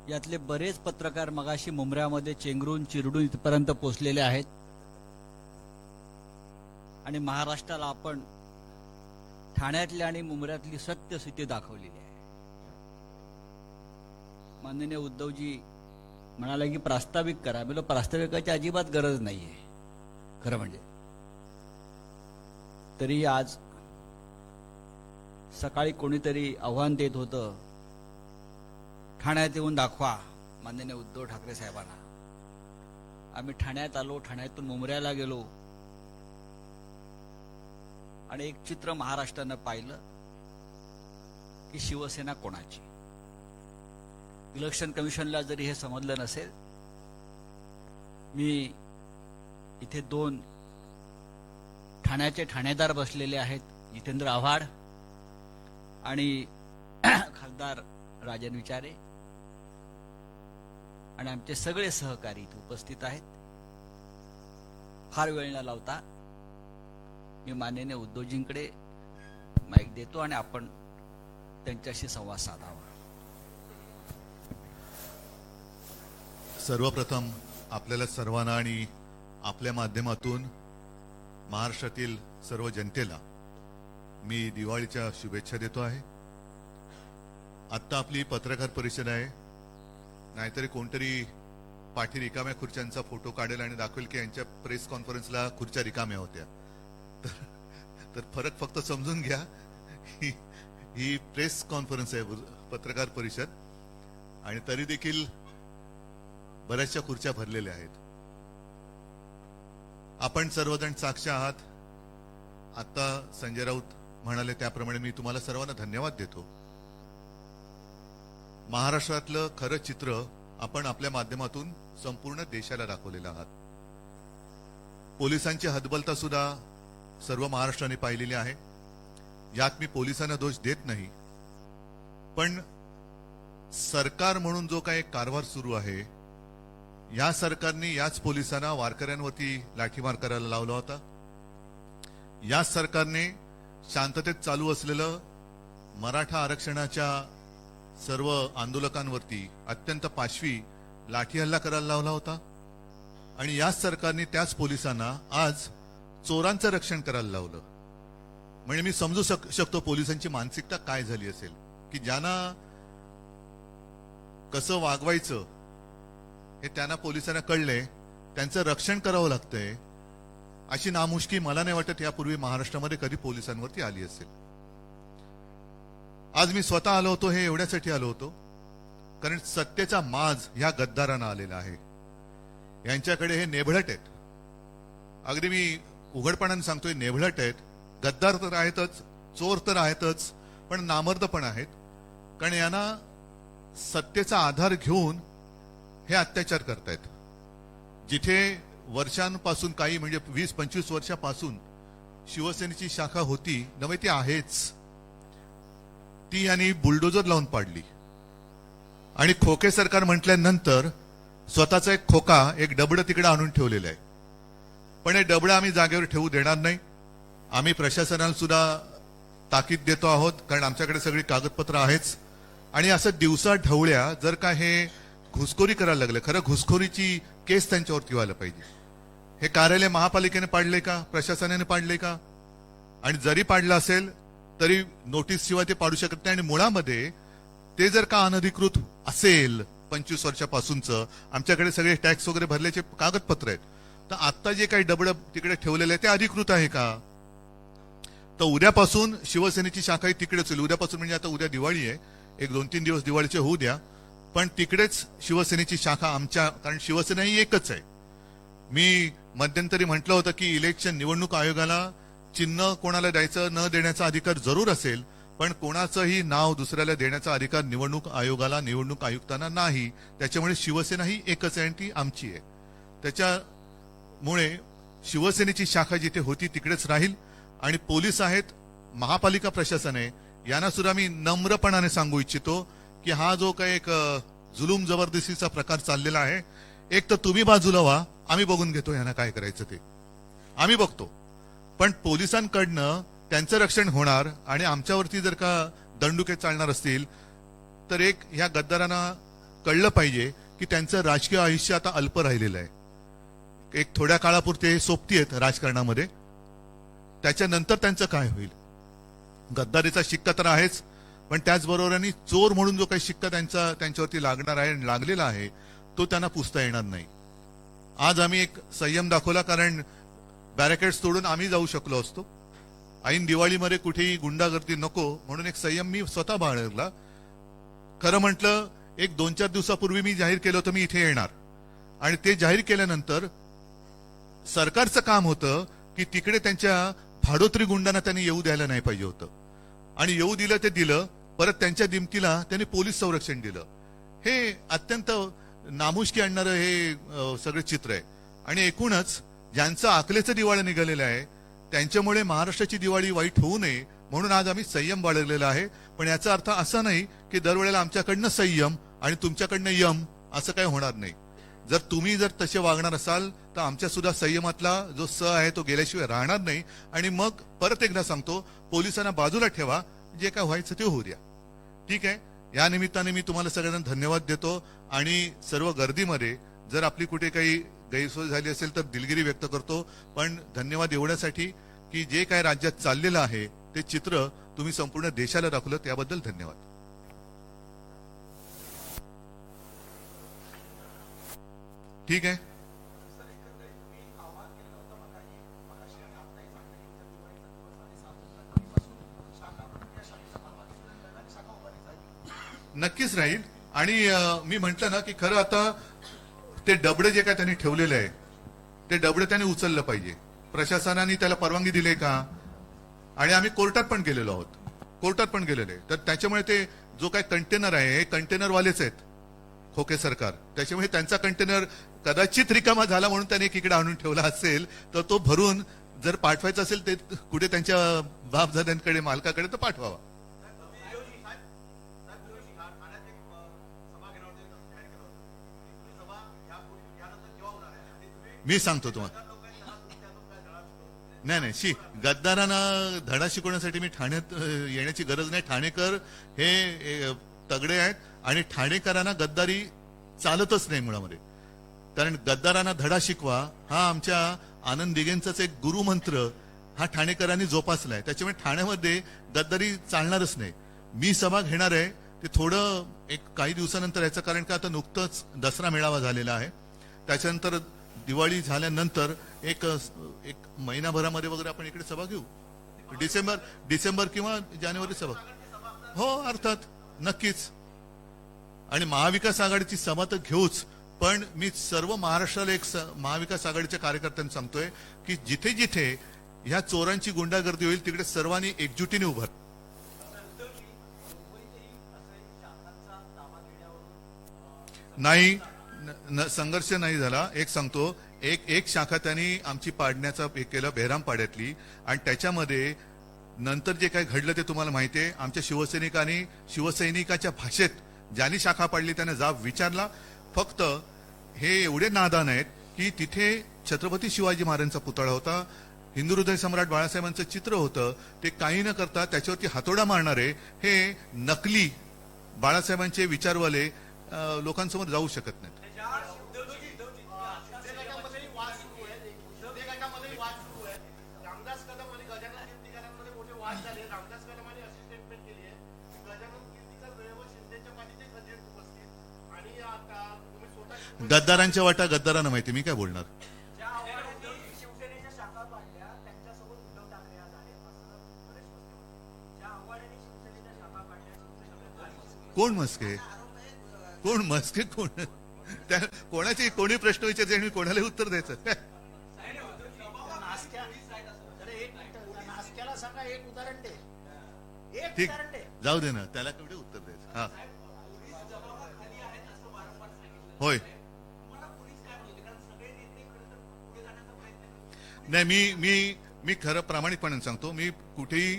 यातले बरेच पत्रकार मगाशी मुंबऱ्यामध्ये चेंगरून चिरडून इथपर्यंत पोहोचलेले आहेत आणि महाराष्ट्राला आपण ठाण्यातली आणि मुंबऱ्यातली सत्यस्थिती दाखवलेली आहे। माननीय उद्धवजी म्हणाले की प्रास्ताविक करा। मला प्रास्ताविकाची अजिबात गरज नाहीये खरं म्हणजे। तरी आज सकाळी कोणीतरी आव्हान देत होतं, ठाण्यात येऊन दाखवा माननीय उद्धव ठाकरे साहेबांना। आम्ही ठाण्यात आलो, ठाण्यातून मुंबऱ्याला गेलो आणि एक चित्र महाराष्ट्रानं पाहिलं की शिवसेना कोणाची। इलेक्शन कमिशनला जरी हे समजलं नसेल, मी इथे दोन ठाण्याचे ठाणेदार बसलेले आहेत, जितेंद्र आव्हाड आणि खासदार राजन विचारे, आणि आमचे सगळे सहकारी इथे उपस्थित आहेत। फार वेळ न लावता मी माननीय उद्धवजींकडे माईक देतो आणि आपण त्यांच्याशी संवाद साधावा। सर्वप्रथम आपल्याला सर्वांना आणि आपल्या माध्यमातून महाराष्ट्रातील सर्व जनतेला मी दिवाळीच्या शुभेच्छा देतो आहे। आता आपली पत्रकार परिषद आहे, नाहीतरी कोणतरी पाठी रिकाम्या खुर्च्यांचा फोटो काढेल आणि दाखवेल की यांच्या प्रेस कॉन्फरन्सला खुर्च्या रिकाम्या होत्या। तर फरक फक्त समजून घ्या, ही प्रेस कॉन्फरन्स आहे, पत्रकार परिषद, आणि तरी देखील बऱ्याचशा खुर्च्या भरलेल्या आहेत। आपण सर्वजण साक्ष आहात। आता संजय राऊत म्हणाले त्याप्रमाणे मी तुम्हाला सर्वांना धन्यवाद देतो। महाराष्ट्रातलं खरं चित्र आपण आपल्या माध्यमातून संपूर्ण देशाला दाखवलेलं आहात। पोलिसांची हतबलता सुद्धा सर्व महाराष्ट्राने पाहिलेली आहे। यात मी पोलिसांना दोष देत नाही, पण सरकार म्हणून जो काही कारभार सुरू आहे, या सरकारने याच पोलिसांना वारकऱ्यांवरती लाठीमार करायला लावला होता। याच सरकारने शांततेत चालू असलेलं मराठा आरक्षणाच्या सर्व आंदोलकांवरती अत्यंत पाशवी लाठी हल्ला करायला लावला होता, आणि याच सरकारने त्याच पोलिसांना आज चोरांचं रक्षण करायला लावलं। म्हणजे मी समजू शकतो पोलिसांची मानसिकता काय झाली असेल, की ज्यांना कसं वागवायचं हे त्यांना पोलिसांना कळले, त्यांचं रक्षण करावं लागतंय। अशी नामुष्की मला नाही वाटत यापूर्वी महाराष्ट्रामध्ये कधी पोलिसांवरती आली असेल। आज मी स्वतः आलो होतो, हे एवढ्यासाठी आलो होतो कारण सत्तेचा माज ह्या गद्दारांना आलेला आहे। यांच्याकडे हे नेभळट आहेत, अगदी मी उघडपणाने सांगतोय, नेभळट आहेत। गद्दार तर आहेतच, चोर तर आहेतच, पण नामर्द पण आहेत, कारण यांना सत्तेचा आधार घेऊन हे अत्याचार करतायत। जिथे वर्षांपासून, काही म्हणजे 20-25 वर्षापासून शिवसेनेची शाखा होती नव्हे, ती आहेच, ती यांनी बुलडोजर लावून पाडली। आणि खोके सरकार म्हटल्यानंतर स्वतःचा एक खोका, एक डबडं तिकडे आणून ठेवलेलं आहे। पण हे डबडं आम्ही जागेवर ठेवू देणार नाही। आम्ही प्रशासनाला सुद्धा ताकीद देतो आहोत, कारण आमच्याकडे सगळी कागदपत्र आहेच। आणि असं दिवसा ढवळ्या जर का हे घुसखोरी करायला लागले, खरं घुसखोरीची केस त्यांच्यावरती व्हायला पाहिजे। हे कार्यालय महापालिकेने पाडले का, प्रशासनाने पाडले का? आणि जरी पाडलं असेल तरी नोटीस शिवाय ते पाडू शकत नाही। आणि मुळामध्ये ते जर का अनधिकृत असेल 25 वर्षापासूनचं, आमच्याकडे सगळे टॅक्स वगैरे भरल्याचे कागदपत्र आहेत, तर आता जे काही डबडं तिकडे ठेवलेलं आहे ते अधिकृत आहे का? तर उद्यापासून शिवसेनेची शाखा तिकडेच होईल। उद्यापासून म्हणजे आता उद्या दिवाळी आहे, एक 2-3 दिवस दिवाळीचे होऊ द्या, पण तिकडेच शिवसेनेची शाखा आमच्या, कारण शिवसेना ही एकच आहे। मी मध्यंतरी म्हटलं होतं की इलेक्शन निवडणूक आयोगाला चिन्ह कोणाला द्यायचं न देण्याचा अधिकार जरूर असेल, पण कोणाचंही नाव दुसऱ्याला देण्याचा अधिकार निवडणूक आयोगाला, निवडणूक आयुक्तांना नाही। त्याच्यामुळे शिवसेना ही एकच आहे आणि ती आमची आहे। त्याच्यामुळे शिवसेनेची शाखा जिथे होती तिकडेच राहील। आणि पोलीस आहेत, महापालिका प्रशासन आहे, यांना सुद्धा मी नम्रपणाने सांगू इच्छितो की हा जो काही एक जुलूम जबरदस्तीचा प्रकार चाललेला आहे, एक तर तुम्ही बाजूला व्हा, आम्ही बघून घेतो यांना काय करायचं ते, आम्ही बघतो। पण पोलिसांकडनं त्यांचं रक्षण होणार आणि आमच्यावरती जर का दंडुके चालणार असतील तर एक ह्या गद्दारांना कळलं पाहिजे की त्यांचं राजकीय आयुष्य आता अल्प राहिलेलं आहे. एक थोड्या काळापुरते सोबती आहेत राजकारणामध्ये, त्याच्यानंतर त्यांचं काय होईल. गद्दारीचा शिक्का तर आहेच, पण त्याचबरोबराने चोर म्हणून जो काही शिक्का त्यांच्यावरती लागणार आहे, लागलेला आहे, तो त्यांना पुसता येणार नाही. आज आम्ही एक संयम दाखवला, कारण बॅरिकेड्स तोडून आम्ही जाऊ शकलो असतो. ऐन दिवाळीमध्ये कुठेही गुंडागर्दी नको म्हणून एक संयम मी स्वतः बाळगला. खरं म्हटलं, एक 2-4 दिवसापूर्वी मी जाहीर केलं होतं मी इथे येणार, आणि ते जाहीर केल्यानंतर सरकारचं काम होतं की तिकडे त्यांच्या भाडोत्री गुंडांना त्यांनी येऊ द्यायला नाही पाहिजे होतं, आणि येऊ दिलं ते दिलं. परत त्यांच्या दिमतीला त्यांनी पोलीस संरक्षण दिलं. हे अत्यंत नामुष्की आणणारं हे सगळे चित्र आहे. आणि एकूणच ज्यांचं आकलेचं दिवाळं निघालेलं आहे त्यांच्यामुळे महाराष्ट्राची दिवाळी वाईट होऊ नये म्हणून आज आम्ही संयम बाळगलेला आहे. पण याचा अर्थ असा नाही की दरवेळेला आमच्याकडनं संयम आणि तुमच्याकडनं यम असं काही होणार नाही. जर तुम्ही तसे वागणार असाल तर आमच्या सुद्धा संयमातला जो स आहे तो गेल्याशिवाय राहणार नाही. आणि मग परत एकदा सांगतो, पोलिसांना बाजूला ठेवा, जे काय व्हायचं ते होऊ द्या. ठीक आहे. या निमित्ताने मी तुम्हाला सगळ्यांना धन्यवाद देतो. आणि सर्व गर्दीमध्ये जर आपली कुठे काही गैरसोय झाली असेल तर दिलगिरी व्यक्त करतो. पण धन्यवाद एवढ्यासाठी की जे काय राज्यात चाललेलं आहे ते चित्र तुम्ही संपूर्ण देशाला दाखवलं, त्याबद्दल धन्यवाद. ठीक आहे. नक्कीच राहील. आणि मी म्हंटल ना की खरं आता ते डबडे जे काय त्यांनी ठेवलेले आहे ते डबडे त्यांनी उचललं पाहिजे. प्रशासनाने त्याला परवानगी दिली का? आणि आम्ही कोर्टात पण गेलेलो आहोत, कोर्टात पण गेलेले. तर त्याच्यामुळे ते जो काय कंटेनर आहे हे कंटेनरवालेच आहेत, खोके सरकार. त्याच्यामुळे त्यांचा कंटेनर कदाचित रिकामा झाला म्हणून त्याने एकीकडे आणून ठेवला असेल, तर तो भरून जर पाठवायचा असेल ते कुठे त्यांच्या बापदाद्यांकडे, मालकाकडे, तर पाठवावा. मी सांगतो तुम्हाला. नाही, गद्दारांना धडा शिकवण्यासाठी मी ठाण्यात येण्याची गरज नाही. ठाणेकर हे तगडे आहेत आणि ठाणेकरांना गद्दारी चालतच नाही मुळामध्ये. कारण गद्दारांना धडा शिकवा हा आमच्या आनंद दिघेंचाच एक गुरुमंत्र हा ठाणेकरांनी जोपासलाय. त्याच्यामुळे ठाण्यामध्ये गद्दारी चालणारच नाही. मी सभा घेणार आहे ते थोडं एक काही दिवसानंतर याचं, कारण का आता नुकतंच दसरा मेळावा झालेला आहे. त्याच्यानंतर दिवाळी झाल्यानंतर एक महिनाभरामध्ये वगैरे आपण इकडे सभा घेऊ. डिसेंबर किंवा जानेवारी सभा. हो, अर्थात, नक्कीच. आणि महाविकास आघाडीची सभा तर घेऊच, पण मी सर्व महाराष्ट्राला एक महाविकास आघाडीच्या कार्यकर्त्यांना सांगतोय की जिथे जिथे ह्या चोरांची गुंडागर्दी होईल तिकडे सर्वांनी एकजुटीने उभं. नाही, संघर्ष नाही झाला. एक सांगतो, एक शाखा त्यांनी आमची पाडण्याचा एक केलं बेहरामपाड्यातली, आणि त्याच्यामध्ये नंतर जे काय घडलं ते तुम्हाला माहिती आहे. आमच्या शिवसैनिकाच्या भाषेत ज्यांनी शाखा पाडली त्याने जाब विचारला. फक्त हे एवढे नादान आहेत की तिथे छत्रपती शिवाजी महाराजांचा पुतळा होता, हिंदू हृदय सम्राट बाळासाहेबांचं चित्र होतं, ते काही न करता त्याच्यावरती हातोडा मारणारे हे नकली बाळासाहेबांचे विचारवाले लोकांसमोर जाऊ शकत नाहीत. गद्दारांच्या वाटा गद्दारांना माहिती, मी काय बोलणार. कोण मस्के कोण त्या कोणाची कोणी प्रश्न विचारते आणि कोणाला उत्तर द्यायचं. ठीक, जाऊ दे ना, त्याला केवढे उत्तर द्यायचं. हा, होय. नाही, मी खरं प्रामाणिकपणे सांगतो, मी कुठेही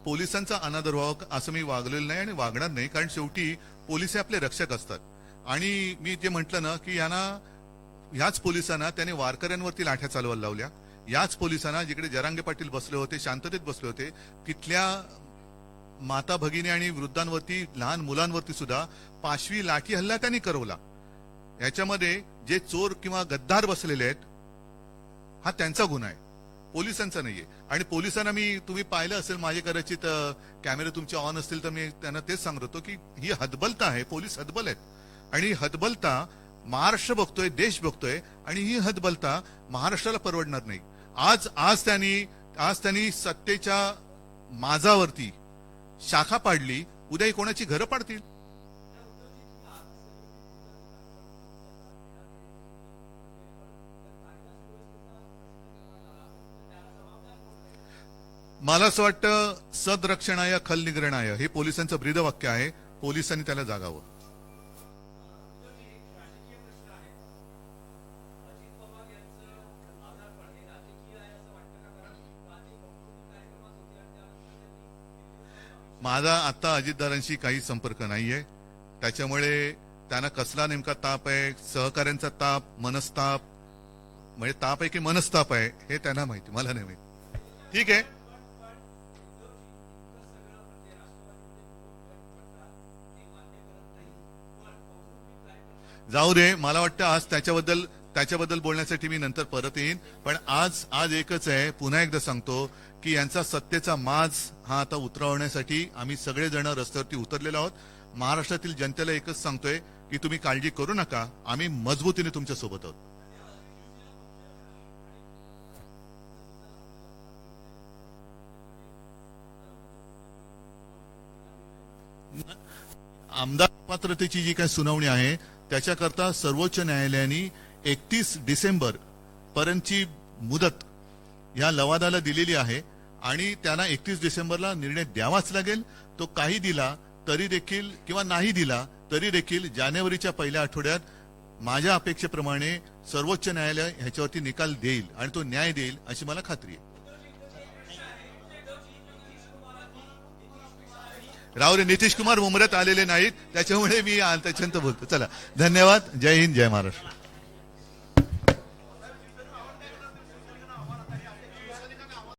पोलिसांचा अनादर व्हावा असं मी वागलेलं नाही आणि वागणार नाही. कारण शेवटी पोलीस हे आपले रक्षक असतात. आणि मी जे म्हटलं ना की याच पोलिसांना त्याने वारकऱ्यांवरती लाठ्या चालवायला लावल्या. याच पोलिसांना जिकडे जरांगे पाटील बसले होते, शांततेत बसले होते, तिथल्या माता भगिनी आणि वृद्धांवरती, लहान मुलांवरती सुद्धा पाशवी लाठी हल्ला त्यांनी करवला. याच्यामध्ये जे चोर किंवा गद्दार बसलेले आहेत, हा त्यांचा गुन्हा आहे, पोलिसांचा नाहीये. आणि पोलिसांना तुम्ही पाहिलं असेल, माझे कदाचित कॅमेरे तुमचे ऑन असतील तर मी त्यांना तेच सांगत होतो की ही हतबलता आहे, पोलीस हतबल आहेत. आणि ही हतबलता महाराष्ट्र बघतोय, देश बघतोय, आणि ही हतबलता महाराष्ट्राला परवडणार नाही. आज त्यांनी सत्तेच्या माजावरती शाखा पाडली, उद्या कोणाची घरं पाडतील. मला असं वाटतं, सदरक्षणाय खल निग्रणाय हे पोलिसांचं ब्रीदवाक्य आहे. पोलिसांनी त्याला जागावं. माझा आता अजितदारांशी काही संपर्क नाहीये, त्याच्यामुळे त्यांना कसला नेमका ताप आहे, सहकाऱ्यांचा ताप, मनस्ताप, म्हणजे ताप आहे की मनस्ताप आहे हे त्यांना माहिती, मला नाही माहिती. ठीक आहे, जाऊ दे. मला वाटतं आज त्याच्याबद्दल बोलण्यासाठी मी नंतर परत येईन. पण आज एकच आहे, पुन्हा एकदा सांगतो की यांचा सत्तेचा माज हा आता उतरवण्यासाठी आम्ही सगळेजण रस्त्यावरती उतरलेलो आहोत. महाराष्ट्रातील जनतेला एकच सांगतोय की तुम्ही काळजी करू नका, आम्ही मजबूतीने तुमच्या सोबत आहोत. आमदार पात्रतेची जी काही सुनावणी आहे त्याच्याकरता सर्वोच्च न्यायालयाने 31 डिसेंबर पर्यंतची मुदत या लवादाला दिलेली आहे. आणि त्यांना 31 डिसेंबरला निर्णय द्यावाच लागेल. तो काही दिला तरी देखील किंवा नाही दिला तरी देखील जानेवारीच्या पहिल्या आठवड्यात माझ्या अपेक्षेप्रमाणे सर्वोच्च न्यायालय ह्याच्यावरती निकाल देईल आणि तो न्याय देईल अशी मला खात्री आहे. राव रे, नितीश कुमार मुंबईत आलेले नाहीत, त्याच्यामुळे मी त्याच्यानंतर बोलतो. चला, धन्यवाद. जय हिंद, जय महाराष्ट्र.